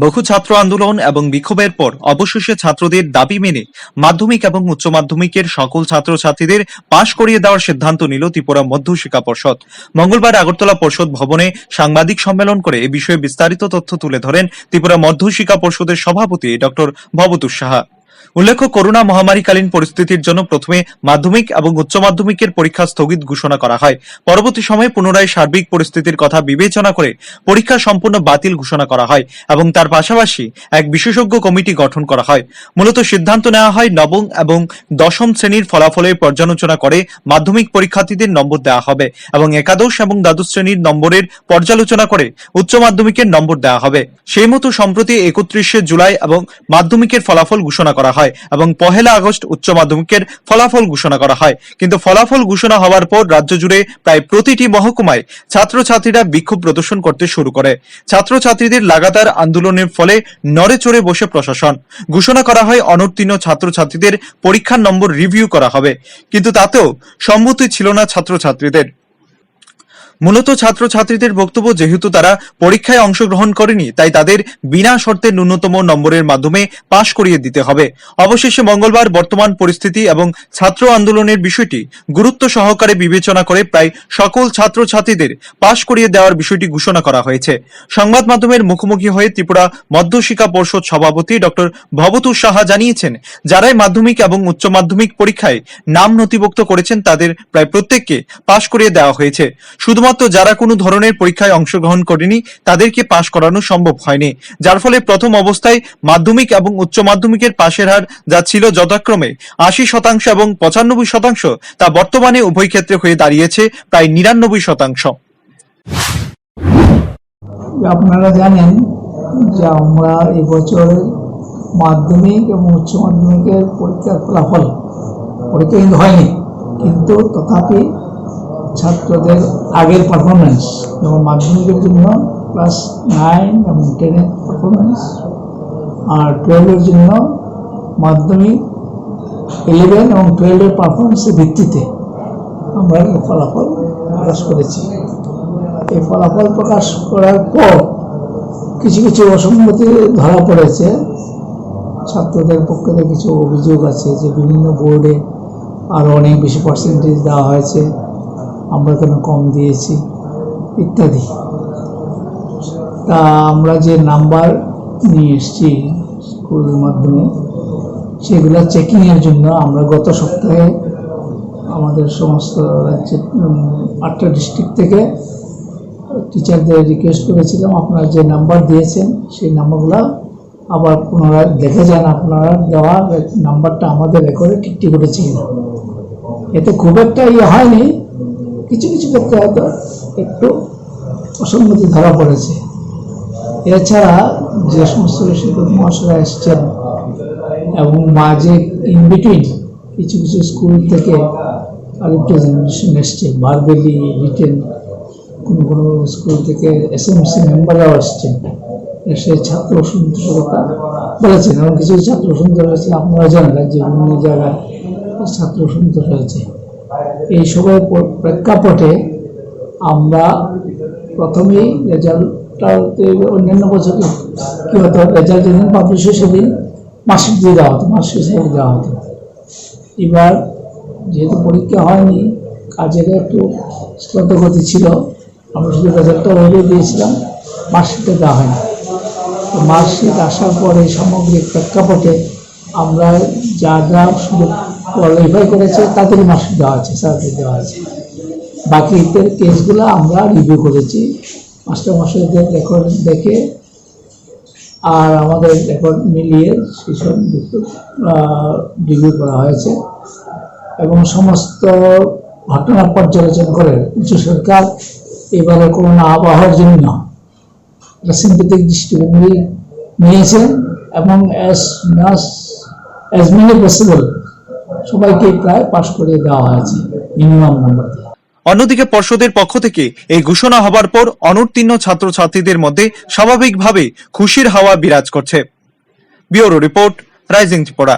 বহু ছাত্র আন্দোলন এবং বিক্ষোভের পর অবশেষে ছাত্রদের দাবি মেনে মাধ্যমিক এবং উচ্চ মাধ্যমিকের সকল ছাত্রছাত্রীদের পাশ করিয়ে দেওয়ার সিদ্ধান্ত নিল ত্রিপুরা মধ্য শিক্ষা পর্ষদ। মঙ্গলবার আগরতলা পর্ষদ ভবনে সাংবাদিক সম্মেলন করে এ বিষয়ে বিস্তারিত তথ্য তুলে ধরেন ত্রিপুরা মধ্য শিক্ষা পর্ষদের সভাপতি ডক্টর ভবতোষ সাহা। উল্লেখ্য, করোনা মহামারীকালীন পরিস্থিতির জন্য প্রথমে মাধ্যমিক এবং উচ্চ মাধ্যমিকের পরীক্ষা স্থগিত ঘোষণা করা হয়। পরবর্তী সময়ে পুনরায় সার্বিক পরিস্থিতির কথা বিবেচনা করে পরীক্ষা সম্পূর্ণ বাতিল ঘোষণা করা হয় এবং তার পাশাপাশি এক বিশেষজ্ঞ কমিটি গঠন করা হয়। মূলত সিদ্ধান্ত নেওয়া হয় নবম এবং দশম শ্রেণীর ফলাফলের পর্যালোচনা করে মাধ্যমিক পরীক্ষার্থীদের নম্বর দেওয়া হবে এবং একাদশ এবং দ্বাদশ শ্রেণীর নম্বরের পর্যালোচনা করে উচ্চ মাধ্যমিকের নম্বর দেওয়া হবে। সেই মতো সম্প্রতি 31শে জুলাই এবং মাধ্যমিকের ফলাফল ঘোষণা করা হয় এবং 1 আগস্ট উচ্চ মাধ্যমিকের ফলাফল ঘোষণা করা হয়। কিন্তু ফলাফল ঘোষণা হওয়ার পর রাজ্য জুড়ে প্রায় প্রতিটি মহকুমায় ছাত্রছাত্রীরা বিক্ষোভ প্রদর্শন করতে শুরু করে। ছাত্রছাত্রীদের লাগাতার আন্দোলনের ফলে নড়ে চড়ে বসে প্রশাসন। ঘোষণা করা হয় অনুত্তীর্ণ ছাত্রছাত্রীদের পরীক্ষার নম্বর রিভিউ করা হবে, কিন্তু তাতেও সম্মতি ছিল না ছাত্রছাত্রীদের। মূলত ছাত্রছাত্রীদের বক্তব্য, যেহেতু তারা পরীক্ষায় অংশগ্রহণ করেনি তাই তাদের বিনা শর্তে ন্যূনতম নম্বরের মাধ্যমে পাশ করিয়ে দিতে হবে। অবশেষে মঙ্গলবার বর্তমান পরিস্থিতি এবং ছাত্র আন্দোলনের বিষয়টি গুরুত্ব সহকারে বিবেচনা করে প্রায় সকল ছাত্রছাত্রীদের পাশ করিয়ে দেওয়ার বিষয়টি ঘোষণা করা হয়েছে। সংবাদ মাধ্যমের মুখোমুখি হয়ে ত্রিপুরা মধ্য শিক্ষা পর্ষদ সভাপতি ডক্টর ভবতোষ সাহা জানিয়েছেন, যারাই মাধ্যমিক এবং উচ্চ মাধ্যমিক পরীক্ষায় নাম নথিভুক্ত করেছেন তাদের প্রায় প্রত্যেককে পাশ করিয়ে দেওয়া হয়েছে। শুধুমাত্র যারা কোনো ধরনের পরীক্ষায় অংশগ্রহণ করেনি তাদেরকে পাশ করানো সম্ভব হয়নি, যার ফলে প্রথম অবস্থায় মাধ্যমিক এবং উচ্চ মাধ্যমিকের পাশের হার যা ছিল যথাক্রমে 80% এবং 95%, তা বর্তমানে উভয় ক্ষেত্রে হয়ে দাঁড়িয়েছে প্রায় 99%। আপনারা জানেন যে আমরা এবছর মাধ্যমিক এবং উচ্চ মাধ্যমিকের পরীক্ষার ফলাফল পরীক্ষা কিন্তু হয়নি, কিন্তু তথাপি ছাত্রদের আগের পারফরমেন্স, যেমন মাধ্যমিকের জন্য ক্লাস 9 এবং 10-এর পারফরমেন্স, আর 12-এর জন্য মাধ্যমিক 11 এবং 12-এর পারফরমেন্সের ভিত্তিতে আমরা এই ফলাফল প্রকাশ করেছি। এই ফলাফল প্রকাশ করার পর কিছু কিছু অসঙ্গতি ধরা পড়েছে। ছাত্রদের পক্ষে কিছু অভিযোগ আছে যে বিভিন্ন বোর্ডে আরও অনেক বেশি পার্সেন্টেজ দেওয়া হয়েছে, আমরা কেন কম দিয়েছি ইত্যাদি। তা আমরা যে নাম্বার নিয়ে এসেছি স্কুলের মাধ্যমে, সেগুলো চেকিংয়ের জন্য আমরা গত সপ্তাহে আমাদের সমস্ত রাজ্যের 8টা ডিস্ট্রিক্ট থেকে টিচারদের রিকোয়েস্ট করেছিলাম, আপনারা যে নাম্বার দিয়েছেন সেই নাম্বারগুলো আবার পুনরায় দেখে যান, আপনারা দেওয়া নাম্বারটা আমাদের রেকর্ডে ঠিক করেছি কিনা। এতে খুব একটা হয়নি, কিছু কিছু ক্ষেত্রে হয়তো একটু অসঙ্গতি ধরা পড়েছে। এছাড়া যে সমস্ত শিক্ষক মহাশয়রা এসছেন এবং মাঝে ইনবিটুইন কিছু কিছু স্কুল থেকে রিপ্রেজেন্টেশন এসছে, ভার্বেলি, রিটেন, কোনো কোনো স্কুল থেকে এসএমসি মেম্বাররাও এসছেন, এসে ছাত্র সন্তোষতা বলেছেন এবং কিছু ছাত্র সন্তোষ হয়েছে। আপনারা জানেন যে বিভিন্ন জায়গায় ছাত্র সন্তোষ হয়েছে। এই সবের প্রেক্ষাপটে আমরা প্রথমেই রেজাল্টটা, অন্যান্য বছর কী হতো, রেজাল্ট যেদিন পাবলিশ হয় সেদিন মার্কশিট দিয়ে দেওয়া হতো, মার্কশিট হিসাবে দেওয়া হতো। এবার যেহেতু পরীক্ষা হয়নি, কাজের একটু স্রোতগতি ছিল, আমরা শুধু রেজাল্টটা ওইভাবে দিয়েছিলাম, মার্কশিটটা দেওয়া হয়নি। তো মার্কশিট আসার পরে সামগ্রিক প্রেক্ষাপটে আমরা যা যা শুধু কোয়ালিফাই করেছে তাদেরই মার্কশিট দেওয়া আছে, সার্টিফিকেট দেওয়া আছে। বাকি কেসগুলো আমরা রিভিউ করেছি, মাস্টারমশাইদের রেকর্ড দেখে আর আমাদের রেকর্ড মিলিয়ে সেসব রিভিউ করা হয়েছে এবং সমস্ত ঘটনা পর্যালোচনা করে উচ্চ সরকার এবারে করোনা আবহাওয়ার জন্য সিম্পেথেটিক দৃষ্টিভঙ্গি নিয়েছেন এবং অ্যাজ মেনি পসিবল সবাইকে প্রায় পাশ করিয়ে দেওয়া হয়েছে মিনিমাম নাম্বার দিয়ে। অন্যদিকে পর্ষদের পক্ষ থেকে এই ঘোষণা হবার পর অনুত্তীর্ণ ছাত্রছাত্রীদের মধ্যে স্বাভাবিকভাবে খুশির হাওয়া বিরাজ করছে। Bureau report, rising Tripura.